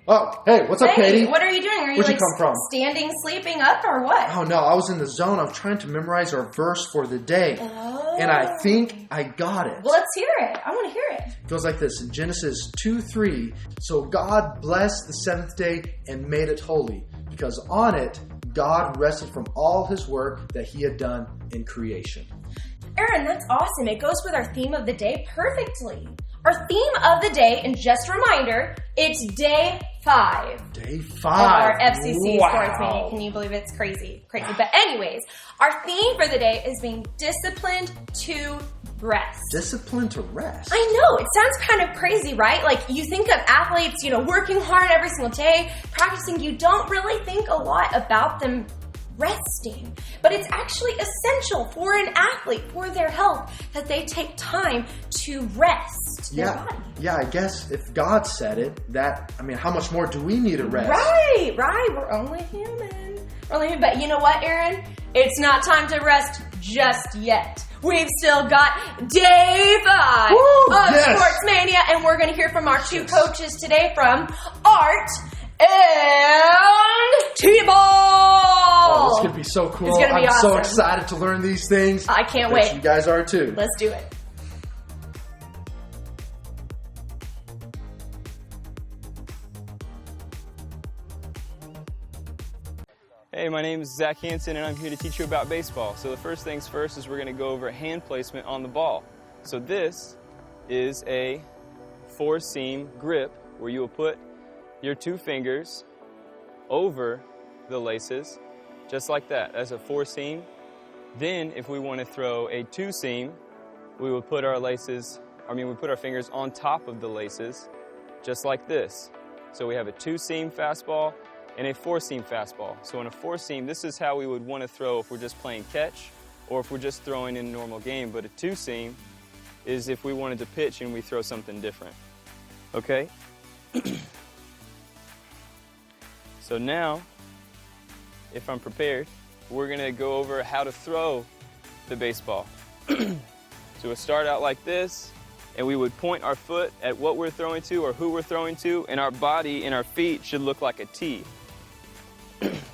Oh, hey, what's up, Katie? What are you doing? Are you Where'd like you come from? standing, sleeping up, or what? Oh, no, I was in the zone. I was trying to memorize our verse for the day. Oh. And I think I got it. Well, let's hear it. I want to hear it. It goes like this in Genesis 2:3. So God blessed the seventh day and made it holy, because on it God rested from all his work that he had done in creation. Aaron, that's awesome. It goes with our theme of the day perfectly. Our theme of the day, and just a reminder, it's day 5. Day 5. Of our FCC Wow. Sports Meeting. Can you believe it's crazy? Crazy. But anyways, our theme for the day is being disciplined to rest. Discipline to rest. I know. It sounds kind of crazy, right? Like you think of athletes, working hard every single day, practicing. You don't really think a lot about them resting. But it's actually essential for an athlete, for their health, that they take time to rest their body. Yeah, I guess if God said it, how much more do we need to rest? Right. We're only human. But you know what, Aaron? It's not time to rest just yet. We've still got day 5 of Sports Mania, and we're going to hear from our 2 coaches today from Art and T-Ball. Oh, this is going to be so cool. It's gonna be awesome. So excited to learn these things. I can't wait. You guys are too. Let's do it. Hey, my name is Zach Hansen, and I'm here to teach you about baseball. So the first things first is we're going to go over hand placement on the ball. So this is a 4-seam grip where you will put your 2 fingers over the laces, just like that. That's a 4-seam. Then, if we want to throw a 2-seam, we would put our fingers on top of the laces, just like this. So we have a 2-seam fastball and a 4-seam fastball. So in a 4-seam, this is how we would want to throw if we're just playing catch or if we're just throwing in a normal game. But a 2-seam is if we wanted to pitch and we throw something different. Okay? So now, if I'm prepared, we're going to go over how to throw the baseball. So we'll start out like this, and we would point our foot at what we're throwing to or who we're throwing to, and our body and our feet should look like a T.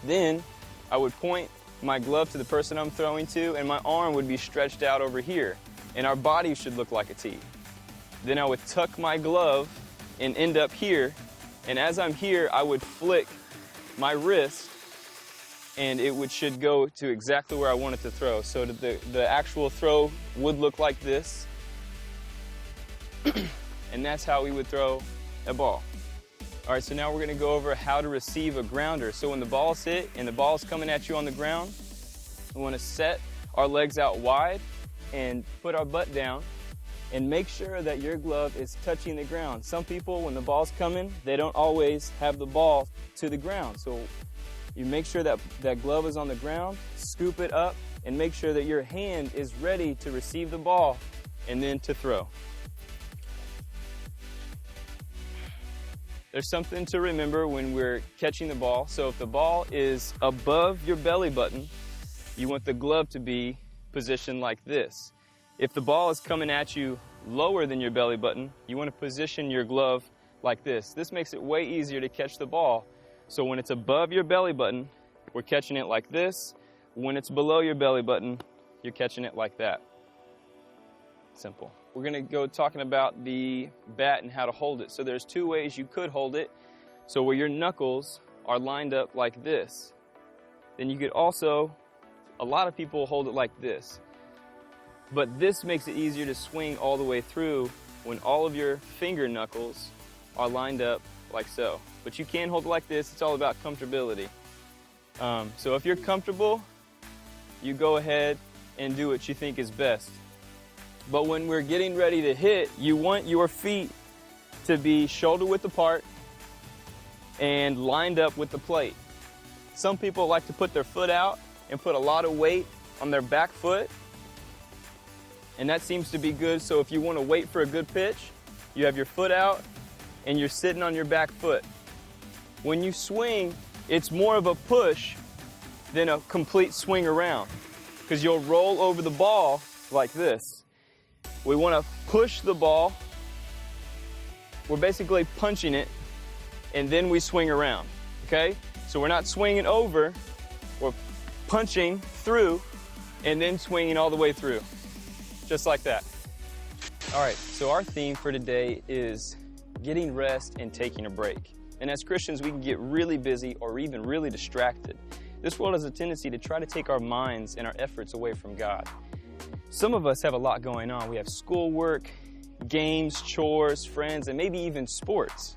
Then I would point my glove to the person I'm throwing to, and my arm would be stretched out over here, and our body should look like a T. Then I would tuck my glove and end up here, and as I'm here, I would flick my wrist, and it should go to exactly where I want it to throw. So the actual throw would look like this, and that's how we would throw a ball. All right, so now we're going to go over how to receive a grounder. So when the ball's hit and the ball's coming at you on the ground, we want to set our legs out wide and put our butt down and make sure that your glove is touching the ground. Some people, when the ball's coming, they don't always have the ball to the ground. So you make sure that that glove is on the ground, scoop it up, and make sure that your hand is ready to receive the ball and then to throw. There's something to remember when we're catching the ball. So if the ball is above your belly button, you want the glove to be positioned like this. If the ball is coming at you lower than your belly button, you want to position your glove like this. This makes it way easier to catch the ball. So when it's above your belly button, we're catching it like this. When it's below your belly button, you're catching it like that. Simple. We're going to go talking about the bat and how to hold it. So there's 2 ways you could hold it. So where your knuckles are lined up like this. Then you could also, a lot of people hold it like this. But this makes it easier to swing all the way through when all of your finger knuckles are lined up like so. But you can hold it like this. It's all about comfortability. So if you're comfortable, you go ahead and do what you think is best. But when we're getting ready to hit, you want your feet to be shoulder width apart and lined up with the plate. Some people like to put their foot out and put a lot of weight on their back foot, and that seems to be good. So if you want to wait for a good pitch, you have your foot out and you're sitting on your back foot. When you swing, it's more of a push than a complete swing around, because you'll roll over the ball like this. We want to push the ball. We're basically punching it and then we swing around, okay? So we're not swinging over, we're punching through, and then swinging all the way through, just like that. All right, so our theme for today is getting rest and taking a break. And as Christians, we can get really busy or even really distracted. This world has a tendency to try to take our minds and our efforts away from God. Some of us have a lot going on. We have schoolwork, games, chores, friends, and maybe even sports.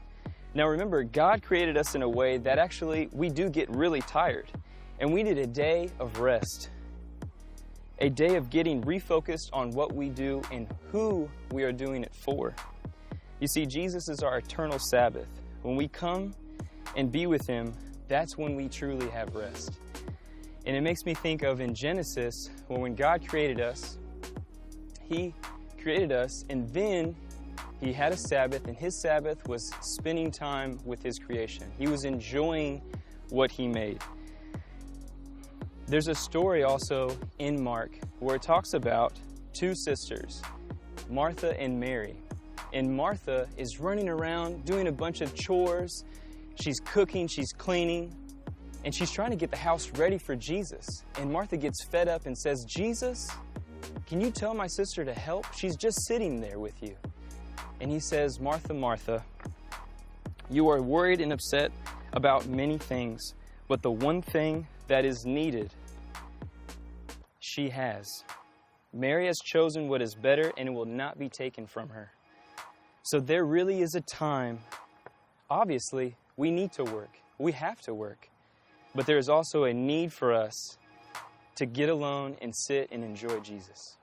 Now remember, God created us in a way that actually we do get really tired. And we need a day of rest. A day of getting refocused on what we do and who we are doing it for. You see, Jesus is our eternal Sabbath. When we come and be with Him, that's when we truly have rest. And it makes me think of in Genesis, when God created us, He created us, and then He had a Sabbath, and His Sabbath was spending time with His creation. He was enjoying what He made. There's a story also in Mark where it talks about two sisters, Martha and Mary. And Martha is running around doing a bunch of chores. She's cooking, she's cleaning, and she's trying to get the house ready for Jesus. And Martha gets fed up and says, "Jesus, can you tell my sister to help? She's just sitting there with you." And He says, "Martha, Martha, you are worried and upset about many things, but the one thing that is needed, she has. Mary has chosen what is better, and it will not be taken from her." So there really is a time, obviously, we need to work. We have to work. But there is also a need for us to get alone and sit and enjoy Jesus.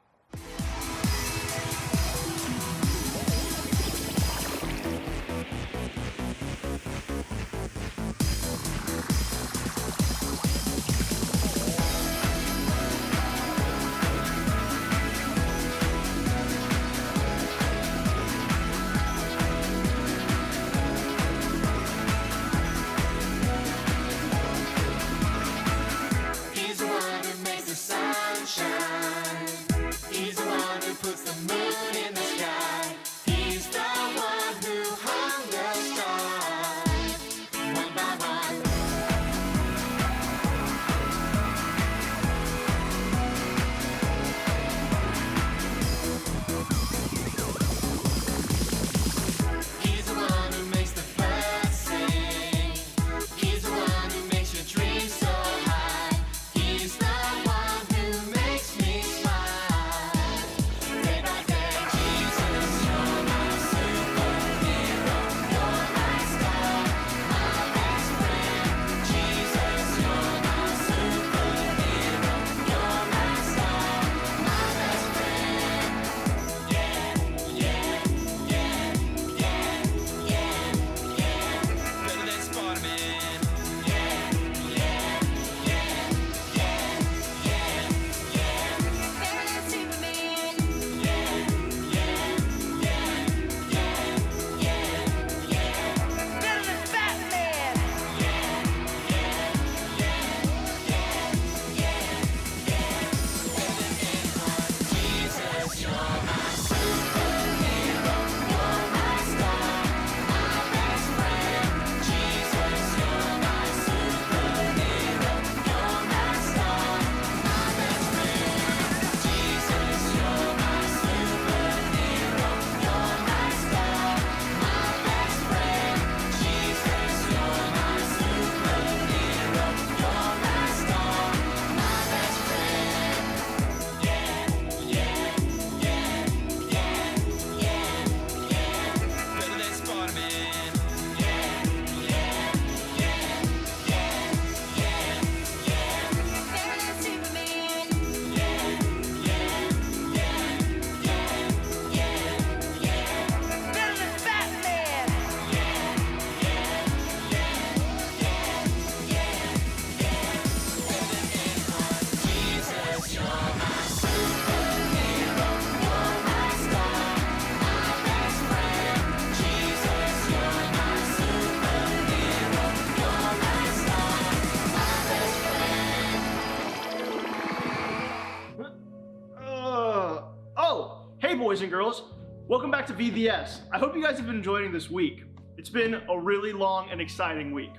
Boys and girls, welcome back to VBS. I hope you guys have been enjoying this week. It's been a really long and exciting week.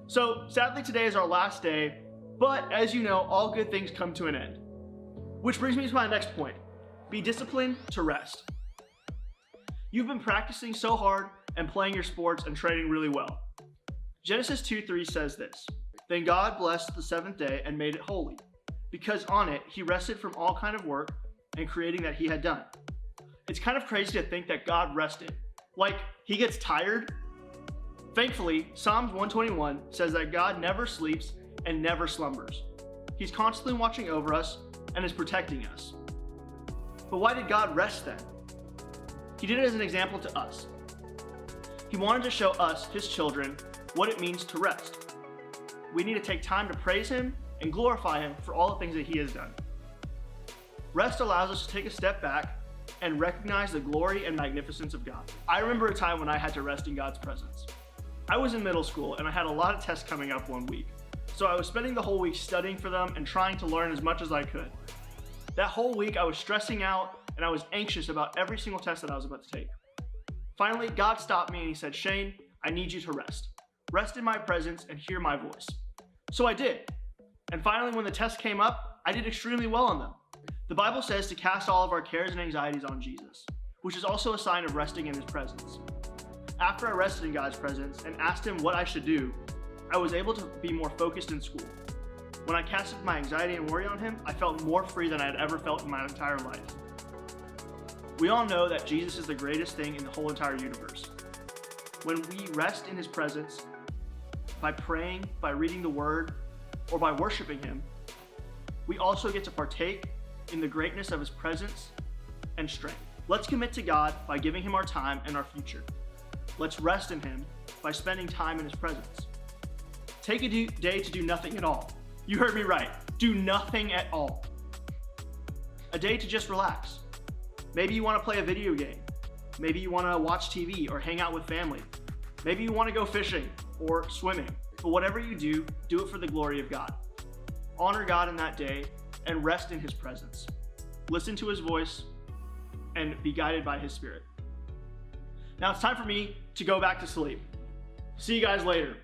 So sadly today is our last day, but as you know, all good things come to an end. Which brings me to my next point. Be disciplined to rest. You've been practicing so hard and playing your sports and training really well. Genesis 2:3 says this, "Then God blessed the seventh day and made it holy, because on it he rested from all kind of work and creating that he had done." It's kind of crazy to think that God rested. Like, he gets tired? Thankfully, Psalms 121 says that God never sleeps and never slumbers. He's constantly watching over us and is protecting us. But why did God rest then? He did it as an example to us. He wanted to show us, his children, what it means to rest. We need to take time to praise him and glorify him for all the things that he has done. Rest allows us to take a step back and recognize the glory and magnificence of God. I remember a time when I had to rest in God's presence. I was in middle school and I had a lot of tests coming up one week. So I was spending the whole week studying for them and trying to learn as much as I could. That whole week I was stressing out and I was anxious about every single test that I was about to take. Finally, God stopped me and he said, "Shane, I need you to rest. Rest in my presence and hear my voice." So I did. And finally, when the test came up, I did extremely well on them. The Bible says to cast all of our cares and anxieties on Jesus, which is also a sign of resting in his presence. After I rested in God's presence and asked him what I should do, I was able to be more focused in school. When I casted my anxiety and worry on him, I felt more free than I had ever felt in my entire life. We all know that Jesus is the greatest thing in the whole entire universe. When we rest in his presence, by praying, by reading the word, or by worshiping him, we also get to partake in the greatness of his presence and strength. Let's commit to God by giving him our time and our future. Let's rest in him by spending time in his presence. Take a day to do nothing at all. You heard me right. Do nothing at all. A day to just relax. Maybe you want to play a video game. Maybe you want to watch TV or hang out with family. Maybe you want to go fishing or swimming. But whatever you do, do it for the glory of God. Honor God in that day and rest in his presence. Listen to his voice and be guided by his spirit. Now it's time for me to go back to sleep. See you guys later.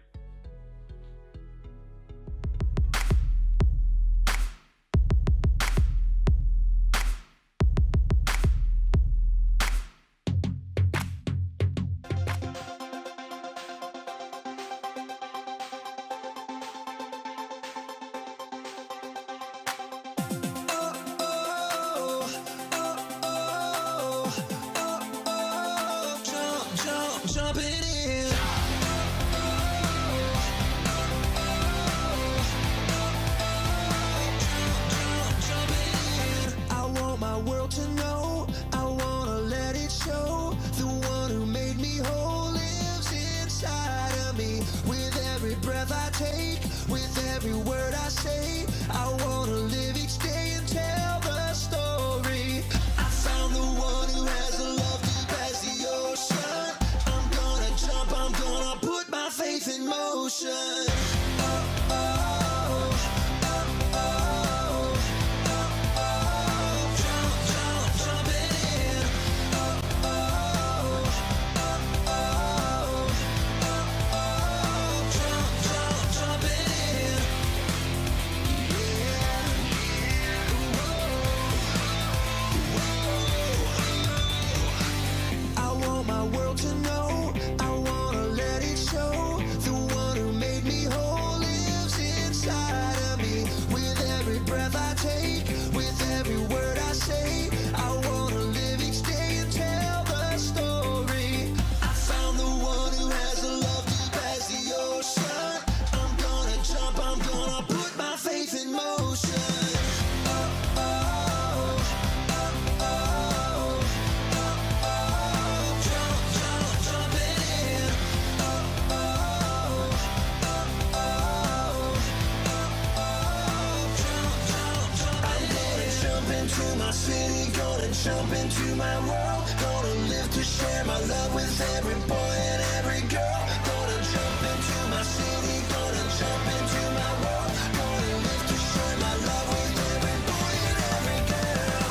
Jump into my world, gonna live to share my love with every boy and every girl. Gonna jump into my city, gonna jump into my world, gonna live to share my love with every boy and every girl.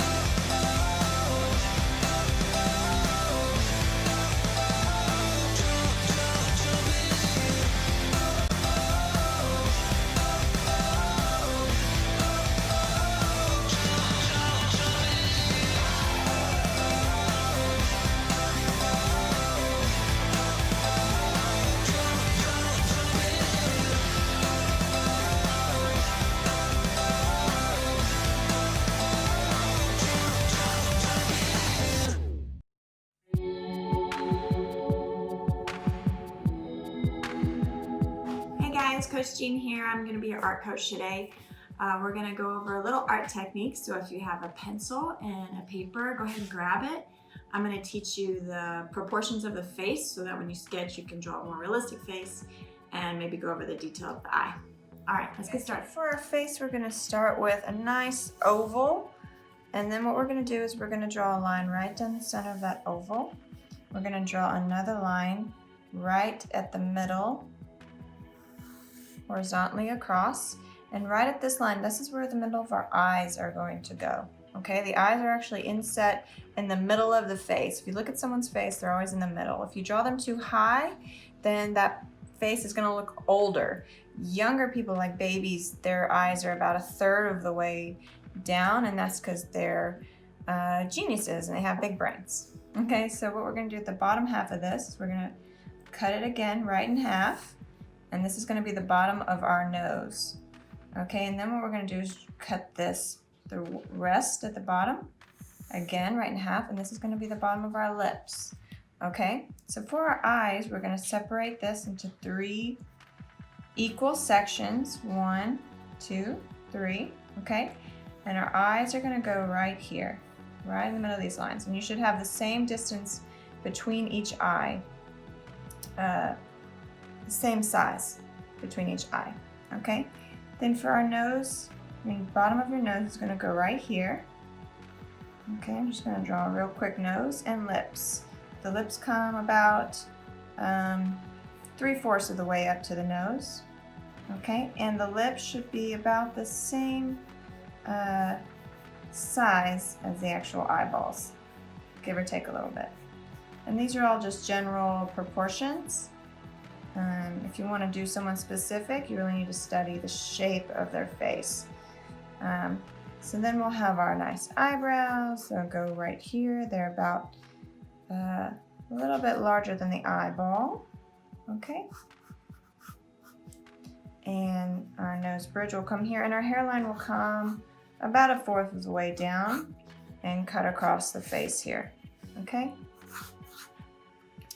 Oh, oh, oh, oh, oh. guys, Coach Jean here. I'm going to be your art coach today. We're going to go over a little art technique. So if you have a pencil and a paper, go ahead and grab it. I'm going to teach you the proportions of the face so that when you sketch, you can draw a more realistic face and maybe go over the detail of the eye. All right, let's get started. For our face, we're going to start with a nice oval. And then what we're going to do is we're going to draw a line right down the center of that oval. We're going to draw another line right at the middle, horizontally across. And right at this line, this is where the middle of our eyes are going to go. Okay, the eyes are actually inset in the middle of the face. If you look at someone's face, they're always in the middle. If you draw them too high, then that face is going to look older. Younger people, like babies, their eyes are about a third of the way down, and that's because they're geniuses and they have big brains. Okay, so what we're going to do at the bottom half of this is we're going to cut it again right in half, and this is going to be the bottom of our nose. Okay, and then what we're going to do is cut this, the rest at the bottom, again right in half, and this is going to be the bottom of our lips. Okay, so for our eyes, we're going to separate this into 3 equal sections. 1, 2, 3. Okay, and our eyes are going to go right here, right in the middle of these lines, and you should have the same distance between each eye, the same size between each eye. Okay, then for our nose, the bottom of your nose is going to go right here. Okay, I'm just going to draw a real quick nose and lips. The lips come about 3/4 of the way up to the nose. Okay, and the lips should be about the same size as the actual eyeballs, give or take a little bit. And these are all just general proportions. If you want to do someone specific, you really need to study the shape of their face. So then we'll have our nice eyebrows. They'll go right here. They're about a little bit larger than the eyeball. Okay. And our nose bridge will come here, and our hairline will come about 1/4 of the way down and cut across the face here. Okay.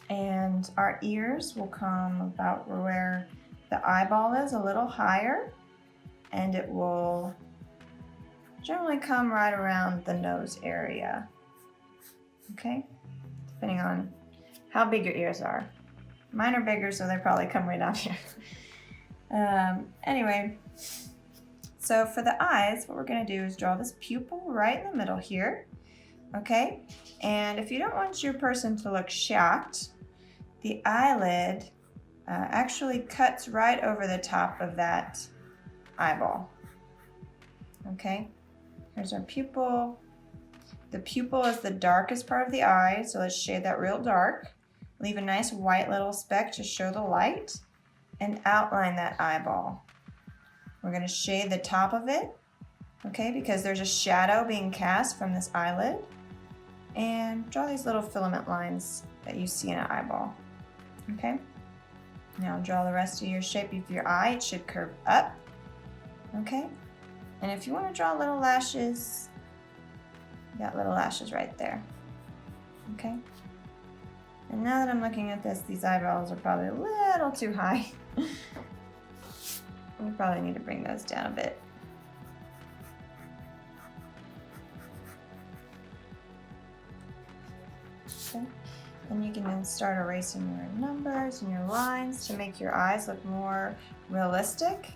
And our ears will come about where the eyeball is, a little higher, and it will generally come right around the nose area. Okay, depending on how big your ears are. Mine are bigger, so they probably come right down here. Anyway, so for the eyes, what we're going to do is draw this pupil right in the middle here. Okay, and if you don't want your person to look shocked, the eyelid actually cuts right over the top of that eyeball. Okay, here's our pupil. The pupil is the darkest part of the eye, so let's shade that real dark. Leave a nice white little speck to show the light, and outline that eyeball. We're going to shade the top of it, okay, because there's a shadow being cast from this eyelid. And draw these little filament lines that you see in an eyeball. Okay, now draw the rest of your shape of your eye. It should curve up. Okay, and if you want to draw little lashes, you got little lashes right there. Okay, and now that I'm looking at this, these eyebrows are probably a little too high. We probably need to bring those down a bit. Okay. And you can then start erasing your numbers and your lines to make your eyes look more realistic.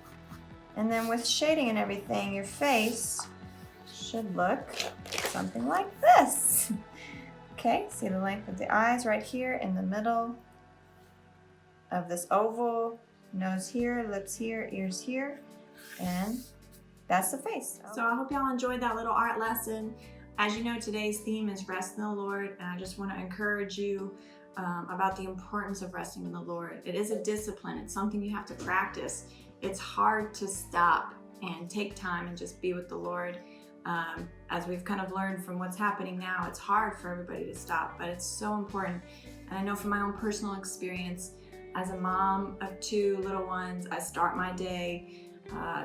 And then with shading and everything, your face should look something like this. Okay, see the length of the eyes right here in the middle of this oval, nose here, lips here, ears here, and that's the face. So I hope y'all enjoyed that little art lesson. As you know, today's theme is rest in the Lord, and I just want to encourage you about the importance of resting in the Lord. It is a discipline. It's something you have to practice. It's hard to stop and take time and just be with the Lord. As we've kind of learned from what's happening now, it's hard for everybody to stop, but it's so important. And I know from my own personal experience, as a mom of 2 little ones, I start my day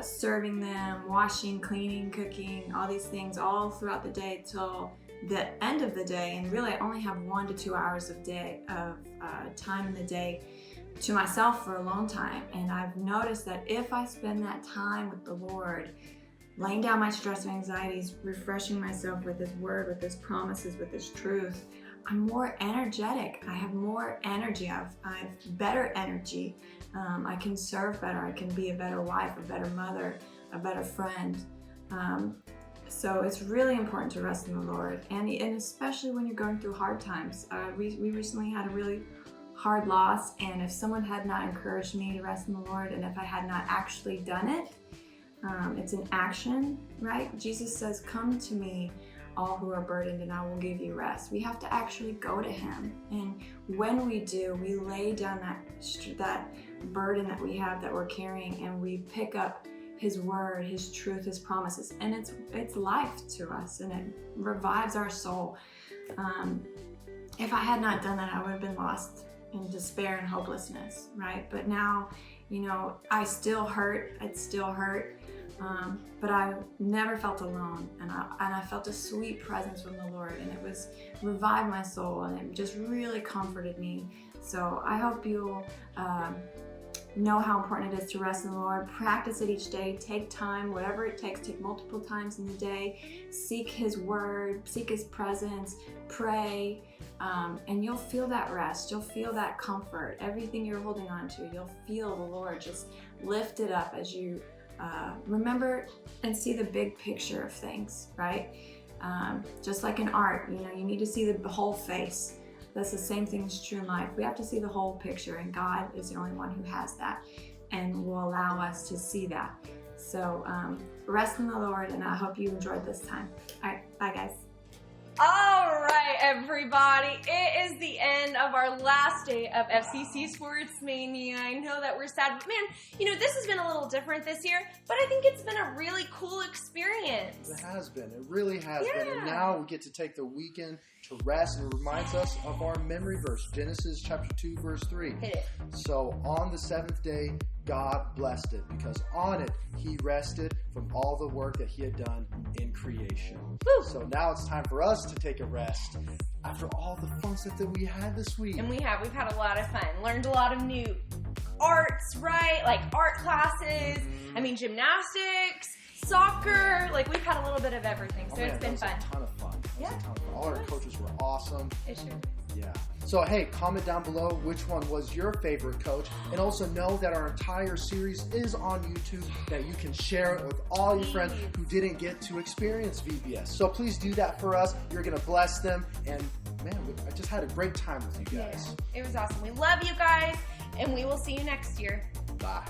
serving them, washing, cleaning, cooking, all these things all throughout the day till the end of the day. And really I only have 1 to 2 hours of time in the day to myself for a long time. And I've noticed that if I spend that time with the Lord, laying down my stress and anxieties, refreshing myself with His Word, with His promises, with His truth, I'm more energetic. I have more energy. I have better energy. I can serve better. I can be a better wife, a better mother, a better friend. So it's really important to rest in the Lord, and especially when you're going through hard times. We recently had a really hard loss, and if someone had not encouraged me to rest in the Lord, and if I had not actually done it, it's an action, right? Jesus says, "Come to me, all who are burdened, and I will give you rest." We have to actually go to Him, and when we do, we lay down that burden that we have, that we're carrying, and we pick up His Word, His truth, His promises, and it's life to us, and it revives our soul. If I had not done that, I would have been lost in despair and hopelessness, right? But now, I still hurt. It still hurt. But I never felt alone, and I felt a sweet presence from the Lord, and it was revived my soul, and it just really comforted me. So I hope you'll know how important it is to rest in the Lord. Practice it each day. Take time, whatever it takes. Take multiple times in the day. Seek His Word. Seek His presence. Pray. And you'll feel that rest. You'll feel that comfort. Everything you're holding on to, you'll feel the Lord just lift it up as you remember and see the big picture of things, right? Just like in art, you need to see the whole face. That's the same thing is true in life. We have to see the whole picture, and God is the only one who has that and will allow us to see that. So rest in the Lord, and I hope you enjoyed this time. All right, bye guys. All right, everybody. It is the end of our last day of FCC Sports Mania. I know that we're sad, but man, this has been a little different this year, but I think it's been a really cool experience. It has been. It really has been. And now we get to take the weekend to rest, and it reminds us of our memory verse, Genesis chapter 2, verse 3. Hit it. So on the seventh day, God blessed it, because on it He rested from all the work that He had done in creation. Woo. So now it's time for us to take a rest after all the fun stuff that we had this week. And we've had a lot of fun. Learned a lot of new arts, right? Like art classes, gymnastics, soccer. Like we've had a little bit of everything. So it's been fun. A ton of fun. Yeah. All our coaches were awesome. It sure is. Yeah. So, hey, comment down below which one was your favorite coach. And also know that our entire series is on YouTube, that you can share it with all your friends who didn't get to experience VBS. So please do that for us. You're going to bless them. And, man, I just had a great time with you guys. Yeah, it was awesome. We love you guys, and we will see you next year. Bye.